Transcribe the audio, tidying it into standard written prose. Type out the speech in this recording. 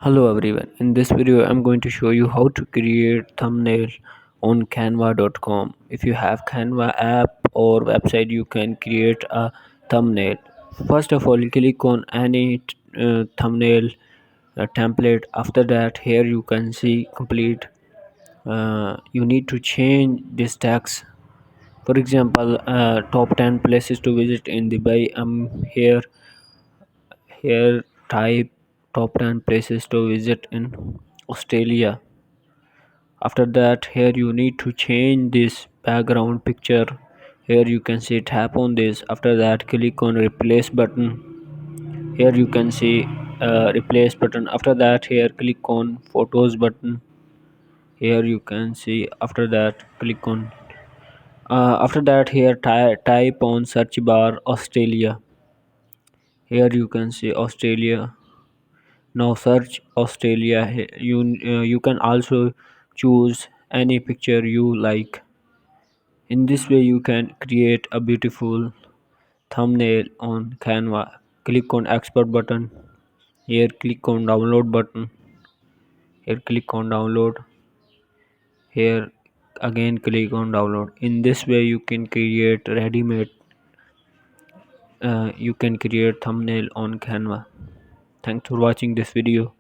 Hello everyone, in this video I'm going to show you how to create thumbnail on canva.com. If you have Canva app or website, you can create a thumbnail. First of all, click on any thumbnail template. After that, here you can see complete. You need to change this text. For example, top 10 places to visit in Dubai. Here type top 10 places to visit in Australia. After that, here you need to change this background picture. Here you can see tap on this. After that, click on replace button. Here you can see replace button. After that, here click on photos button. Here you can see. After that, click on after that, here type on search bar Australia. Here you can see Australia. Now search Australia. You can also choose any picture you like. In this way you can create a beautiful thumbnail on Canva. Click on export button. Here click on download button. Here click on download. Here again click on download. In this way you can create ready-made you can create thumbnail on Canva. Thanks for watching this video.